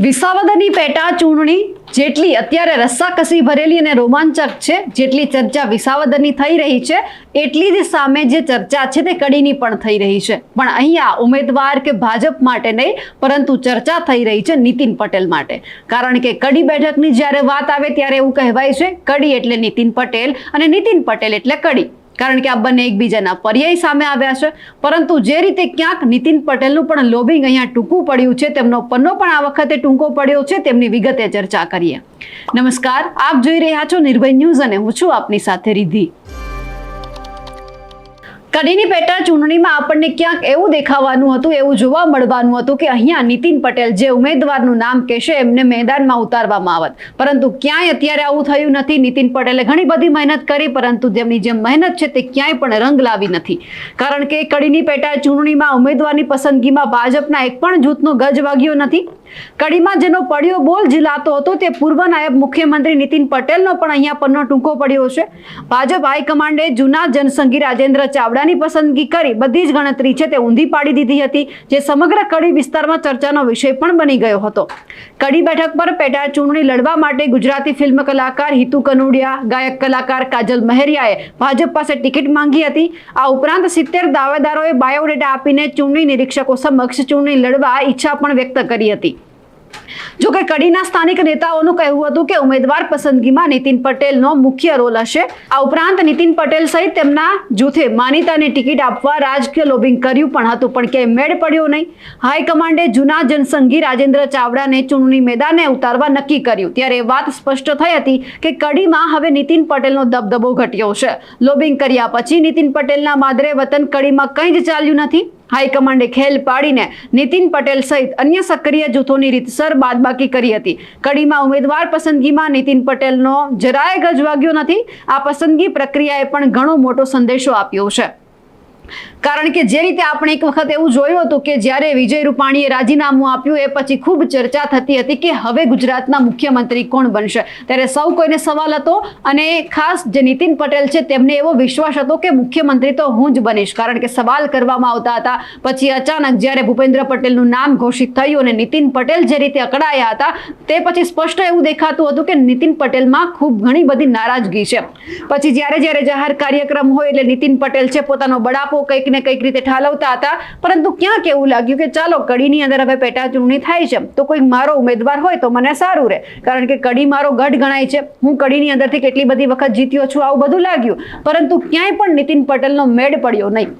વિસાવદરની પેટા ચૂંટણી જેટલી અત્યારે રસ્સાકસી ભરેલી અને રોમાંચક છે, જેટલી ચર્ચા વિસાવદરની થઈ રહી છે, એટલી જ સામે જે ચર્ચા છે તે કડીની પણ થઈ રહી છે. પણ અહીંયા ઉમેદવાર કે ભાજપ માટે નહીં, પરંતુ ચર્ચા થઈ રહી છે નીતિન પટેલ માટે. કારણ કે કડી બેઠકની જ્યારે વાત આવે ત્યારે એવું કહેવાય છે કડી એટલે નીતિન પટેલ અને નીતિન પટેલ એટલે કડી. કારણ કે આ બંને એકબીજાના પર્યાય સામે આવ્યા છે. પરંતુ જે રીતે ક્યાંક નીતિન પટેલનું પણ લોબિંગ અહીંયા ટૂંકું પડ્યું છે, તેમનો પન્નો પણ આ વખતે ટૂંકો પડ્યો છે, તેમની વિગતે ચર્ચા કરીએ. નમસ્કાર, આપ જોઈ રહ્યા છો નિર્ભય ન્યૂઝ અને હું છું આપની સાથે રિદ્ધિ. કડીની પેટા ચૂંટણીમાં આપણને ક્યાંક એવું દેખાવાનું હતું, એવું જોવા મળવાનું હતું કે અહીંયા નીતિન પટેલ જે ઉમેદવારનું નામ કહેશે એમને મેદાનમાં ઉતારવામાં આવત. પરંતુ ક્યાંય અત્યારે આવું થયું નથી. નીતિન પટેલે ઘણી બધી મહેનત કરી, પરંતુ તેમની જે મહેનત છે તે ક્યાંય પણ રંગ લાવી નથી. કારણ કે કડીની પેટા ચૂંટણીમાં ઉમેદવારની પસંદગીમાં ભાજપના એક પણ જૂથનો ગજ વાગ્યો નથી. કડીમાં જેનો પડ્યો બોલ ઝીલાતો હતો તે પૂર્વ નાયબ મુખ્યમંત્રી નીતિન પટેલનો પણ અહીંયા પન્નો ટૂંકો પડ્યો છે. ભાજપ હાઈકમાન્ડે જૂના જનસંઘી રાજેન્દ્ર ચાવડા પસંદગી કરી બધી જ ગણતરી છે તે ઊંધી પાડી દીધી હતી, જે સમગ્ર કડી વિસ્તારમાં ચર્ચાનો વિષય પણ બની ગયો હતો. કડી બેઠક પર પેટા ચૂંટણી લડવા માટે ગુજરાતી ફિલ્મ કલાકાર હિતુ કનોડિયા, ગાયક કલાકાર કાજલ મહેરિયાએ ભાજપ પાસે ટિકિટ માંગી હતી. આ ઉપરાંત 70 દાવેદારોએ બાયોડેટા આપીને ચૂંટણી નિરીક્ષકો સમક્ષ ચૂંટણી લડવા ઈચ્છા પણ વ્યક્ત કરી હતી. જોકે કડીના સ્થાનિક નેતાઓનું કહેવું હતું કે ઉમેદવાર પસંદગીમાં નીતિન પટેલનો મુખ્ય રોલ હશે. આ ઉપરાંત નીતિન પટેલ સહિત તેમના જૂથે માનીતાને ટિકિટ આપવા રાજકીય લોબિંગ કર્યું પણ હતું, પણ ક્યાંય મેળ પડ્યો નહીં. હાઈકમાન્ડે જૂના જનસંઘી રાજેન્દ્ર ચાવડાને ચૂંટણી મેદાને ઉતારવા નક્કી કર્યું. ત્યારે એ વાત સ્પષ્ટ થઈ હતી કે કડીમાં હવે નીતિન પટેલનો દબદબો ઘટ્યો છે. લોબિંગ કર્યા પછી નીતિન પટેલના માદરે વતન કડીમાં કંઈ જ ચાલ્યું નથી. હાઈકમાન્ડે ખેલ પાડીને નીતિન પટેલ સહિત અન્ય સક્રિય જૂથોની રીતસર બાદબાકી કરી હતી. કડીમાં ઉમેદવાર પસંદગીમાં નીતિન પટેલનો જરાય ગજ વાગ્યો નથી. આ પસંદગી પ્રક્રિયાએ પણ ઘણો મોટો સંદેશો આપ્યો છે. કારણ કે જે રીતે આપણે એક વખત એવું જોયું હતું કે જ્યારે વિજય રૂપાણીએ રાજીનામું આપ્યું એ પછી ખૂબ ચર્ચા થતી હતી કે હવે ગુજરાતના મુખ્યમંત્રી કોણ બનશે. ત્યારે સૌ કોઈને સવાલ હતો અને ખાસ જે નીતિન પટેલ છે તેમને એવો વિશ્વાસ હતો કે મુખ્યમંત્રી તો હું જ બનીશ. કારણ કે સવાલ કરવામાં આવતા હતા. પછી અચાનક જ્યારે ભૂપેન્દ્ર પટેલનું નામ ઘોષિત થયું અને નીતિન પટેલ જે રીતે અકળાયા હતા તે પછી સ્પષ્ટ એવું દેખાતું હતું કે નીતિન પટેલમાં ખૂબ ઘણી બધી નારાજગી છે. પછી જ્યારે જાહેર કાર્યક્રમ હોય એટલે નીતિન પટેલ છે પોતાનો બળાપો કંઈક ને કંઈક રીતે ઠાલવતા હતા. પરંતુ ક્યાંક એવું લાગ્યું કે ચાલો કડીની અંદર હવે પેટા ચૂંટણી થાય છે તો કોઈ મારો ઉમેદવાર હોય તો મને સારું રહે. કારણ કે કડી મારો ગઢ ગણાય છે, હું કડીની અંદરથી કેટલી બધી વખત જીત્યો છું, આવું બધું લાગ્યું. પરંતુ ક્યાંય પણ નીતિન પટેલનો મેળ પડ્યો નહીં.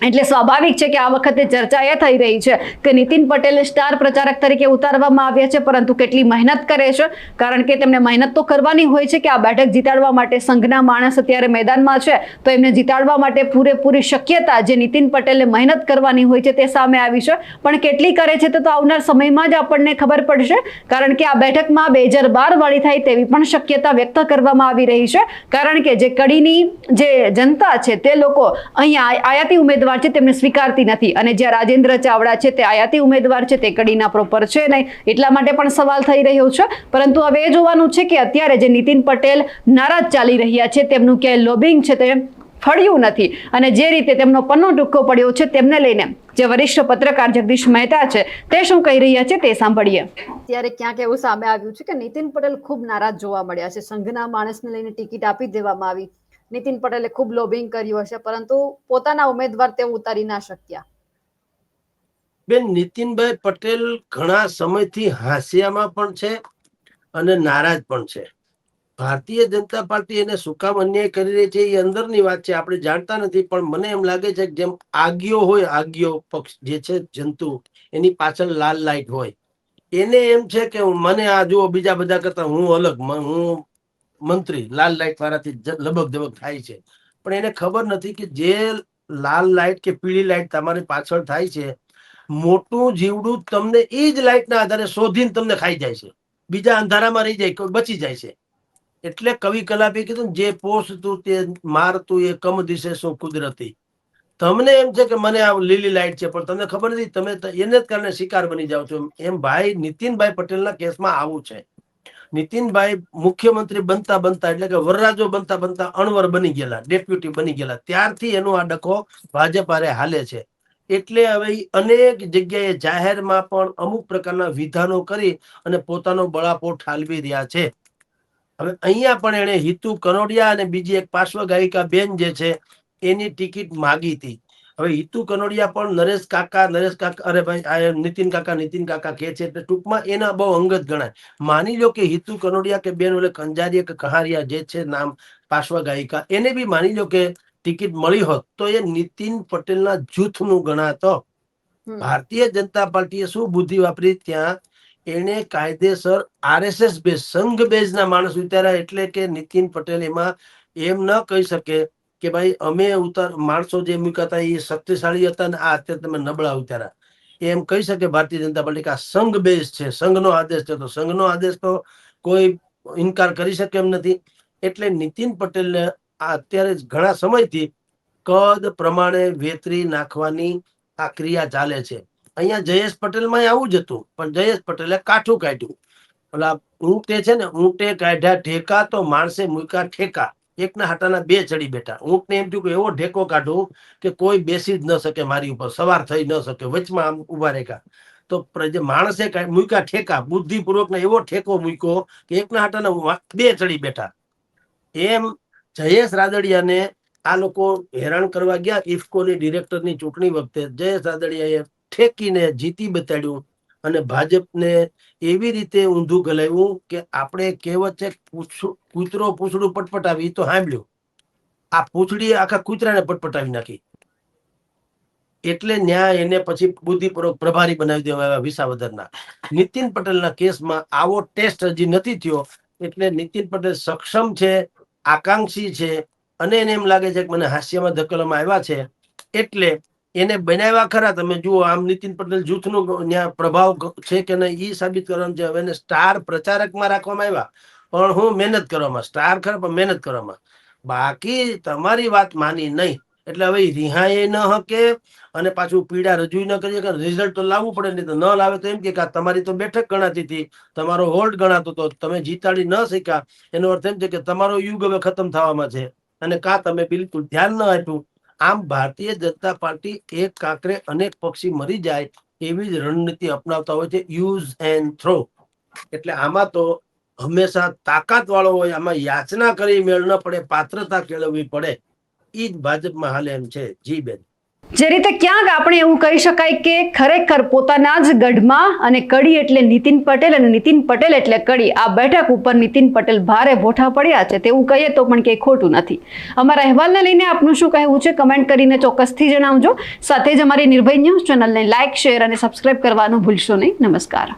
એટલે સ્વાભાવિક છે કે આ વખતે ચર્ચા એ થઈ રહી છે કે નીતિન પટેલ સ્ટાર પ્રચારક તરીકે ઉતારવામાં આવ્યા છે, પરંતુ કેટલી મહેનત કરે છે. કારણ કે તેમને મહેનત તો કરવાની હોય છે કે આ બેઠક જીતાડવા માટે સંઘના માણસ અત્યારે મેદાનમાં છે તો એમને જીતાડવા માટે પૂરેપૂરી શક્યતા જે નીતિન પટેલે મહેનત કરવાની હોય છે તે સામે આવી છે. પણ કેટલી કરે છે તો આવનાર સમયમાં જ આપણને ખબર પડશે. કારણ કે આ બેઠકમાં 2012 વાળી થાય તેવી પણ શક્યતા વ્યક્ત કરવામાં આવી રહી છે. કારણ કે જે કડીની જે જનતા છે તે લોકો અહીંયા આયાતી ઉમેદવાર છે તેમને સ્વીકારતી નથી, અને જે રાજેન્દ્ર ચાવડા છે તે આયાતી ઉમેદવાર છે તે કડીના પ્રોપર છે નહીં. એટલા માટે પણ સવાલ થઈ રહ્યો છે. પરંતુ હવે એ જોવાનું છે કે અત્યારે જે નીતિન પટેલ નારાજ ચાલી રહ્યા છે તેમનું ક્યાંય લોબિંગ છે તે ફળ્યું નથી. અને જે રીતે તેમનો પન્નો ટૂંકો પડ્યો છે તેમને લઈને જે વરિષ્ઠ પત્રકાર જગદીશ મહેતા છે તે શું કહી રહ્યા છે તે સાંભળીએ. ત્યારે ક્યાંક એવું સામે આવ્યું છે કે નીતિન પટેલ ખૂબ નારાજ જોવા મળ્યા છે. સંઘના માણસને લઈને ટિકિટ આપી દેવામાં આવી. નીતિન પટેલે ખૂબ લોબિંગ કર્યું હશે, પરંતુ પોતાના ઉમેદવાર તે ઉતારી ના શક્યા. બેન, નીતિનભાઈ પટેલ ઘણા સમયથી હાસ્યામાં પણ છે અને નારાજ પણ છે. ભારતીય જનતા પાર્ટી એને શું કામ અન્યાય કરી રહી છે એ અંદરની વાત છે, આપણે જાણતા નથી. પણ મને એમ લાગે છે કે જેમ આગિયો હોય, આગિયો પક્ષ જે છે જંતુ, એની પાછળ લાલ લાઈટ હોય, એને એમ છે કે મને આ જુઓ બીજા બધા કરતા હું અલગ, હું મંત્રી, લાલ લાઈટ વાળાથી લબક દબક થાય છે. પણ એને ખબર નથી કે જે લાલ લાઈટ કે પીળી લાઈટ તમારી પાછળ થાય છે, મોટું જીવડું તમને એ જ લાઈટના આધારે શોધીને તમને ખાઈ જાય છે. બીજા અંધારામાં રહી જાય, બચી જાય છે. એટલે કવિ કલાપે કીધું જે પોષતું તે મારતું એ કમ દિશે શું કુદરતી. તમને એમ છે કે મને આ લીલી લાઈટ છે, પણ તમને ખબર નથી તમે એને જ કારણે શિકાર બની જાઓ છો. એમ ભાઈ નીતિનભાઈ પટેલના કેસમાં આવું છે. નીતિનભાઈ મુખ્યમંત્રી બનતા બનતા એટલે કે વરરાજો બનતા બનતા અણવર બની ગયેલા, ડેપ્યુટી બની ગયેલા, ત્યારથી એનો આ ડખો ભાજપ હારે હાલે છે. એટલે હવે ઈ અનેક જગ્યાએ જાહેરમાં પણ અમુક પ્રકારના વિધાનો કરી અને પોતાનો બળાપો ઠાલવી રહ્યા છે. હવે અહીંયા પણ એને હિતુ કનોડિયા અને બીજી એક પાર્શ્વ ગાયિકા બેન જે છે એની ટિકિટ માગી હતી. હવે હિતુ કનોડિયા પણ નરેશ કાકા અરે ભાઈ આ નીતિન કાકા કે છે એટલે ટૂંકમાં એના બહુ અંગત ગણાય. માની લો કે હિતુ કનોડિયા કે બેન ઓલે કંજારિયા કે કહારિયા જે છે નામ પાર્શ્વ ગાયિકા એને બી માની લો કે ટિકિટ મળી હોત તો એ નીતિન પટેલના જૂથનું ગણાતો. ભારતીય જનતા પાર્ટીએ શું બુદ્ધિ વાપરી ત્યાં એને કાયદેસર RSS બેઝ સંઘ બેઝના માણસ ઉતાર્યા એટલે કે નીતિન પટેલ એમાં એમ ન કહી શકે કે ભાઈ અમે માણસો જે મૂક્યા હતા એ શક્તિશાળી હતા ને આ અત્યારે તમે નબળા ઉતાર્યા. એમ કહી શકે ભારતીય જનતા પાર્ટી કે આ સંઘ બેઝ છે, સંઘનો આદેશ છે, તો સંઘનો આદેશ તો કોઈ ઇનકાર કરી શકે એમ નથી. એટલે નીતિન પટેલને આ અત્યારે ઘણા સમયથી કદ પ્રમાણે વેતરી નાખવાની આ ક્રિયા ચાલે છે. અહીંયા જયેશ પટેલમાં આવું જ હતું, પણ જયેશ પટેલે કાઠું કાઢ્યું. ઓલા ઊંટે છે ને ઊંટે કાઢ્યા ઠેકા તો માણસે મૂક્યા ઠેકા. એકના હાટાના બે ચડી બેઠા. ઊંટને એમ થયું કે એવો ઠેકો કાઢું કે કોઈ બેસી જ ન શકે મારી ઉપર, સવાર થઈ ન શકે, વચમાં આમ ઉભા રેખા. તો માણસે મૂક્યા ઠેકા, બુદ્ધિપૂર્વક ને એવો ઠેકો મૂક્યો કે એકના હાટાના બે ચડી બેઠા. એમ જયેશ રાદડિયાને આ લોકો હેરાન કરવા ગયા. ઇફકોની ડિરેક્ટરની ચૂંટણી વખતે જયેશ રાદડિયાએ ઠેકીને જીતી બતાડ્યું અને ભાજપને એવી રીતે ઊંધું ગલાવ્યું કે આપણે કહેવત છે કૂતરો પૂંછડું પટપટાવી તો સાંભળ્યું, આ પૂંછડીએ આખા કૂતરાને પટપટાવી નાખી. એટલે ન્યાય એને પછી બુદ્ધિપૂર્વક પ્રભારી બનાવી દેવા વિસાવદરના. નીતિન પટેલના કેસમાં આવો ટેસ્ટ હજી નથી થયો. એટલે નીતિન પટેલ સક્ષમ છે, આકાંક્ષી છે અને એને એમ લાગે છે કે મને હાસ્યમાં ધકેલવામાં આવ્યા છે એટલે એને બનાવ્યા ખરા. તમે જુઓ આમ નીતિન પટેલ જૂથનો ત્યાં પ્રભાવ છે કે નહીં એ સાબિત કરવાનું છે. હવે એને સ્ટાર પ્રચારકમાં રાખવામાં આવ્યા પણ હું મહેનત કરવામાં, સ્ટાર ખરા પણ મહેનત કરવામાં, બાકી તમારી વાત માની નહીં. એટલે હવે રિહાય ન હકે અને પાછું પીડા રજૂ ન કરીએ કે રિઝલ્ટ તો લાવવું પડે, નહીં તો ન લાવે તો એમ કે તમારી તો બેઠક ગણાતી હતી, તમારો હોલ્ડ ગણાતો હતો, તમે જીતાડી ન શક્યા, એનો અર્થ એમ છે કે તમારો યુગ હવે ખતમ થવામાં છે અને તમે બિલકુલ ધ્યાન ન આપ્યું. આમ ભારતીય જનતા પાર્ટી એક કાંકરે અનેક પક્ષી મરી જાય એવી જ રણનીતિ અપનાવતા હોય છે, યુઝ એન્ડ થ્રો. એટલે આમાં તો હંમેશા તાકાત વાળો હોય, આમાં યાચના કરી મેળ ન પડે, પાત્રતા કેળવવી પડે. ઈ જ ભાજપમાં હાલે એમ છે. જી બેન. જે રીતે ક્યાંક આપણે એવું કહી શકાય કે ખરેખર પોતાના જ ગઢમાં અને કડી એટલે નીતિન પટેલ અને નીતિન પટેલ એટલે કડી, આ બેઠક ઉપર નીતિન પટેલ ભારે ભોઠા પડ્યા છે તેવું કહીએ તો પણ કંઈ ખોટું નથી. અમારા અહેવાલને લઈને આપનું શું કહેવું છે કમેન્ટ કરીને ચોક્કસથી જણાવજો. સાથે જ અમારી નિર્ભય ન્યૂઝ ચેનલને લાઇક, શેર અને સબસ્ક્રાઇબ કરવાનું ભૂલશો નહીં. નમસ્કાર.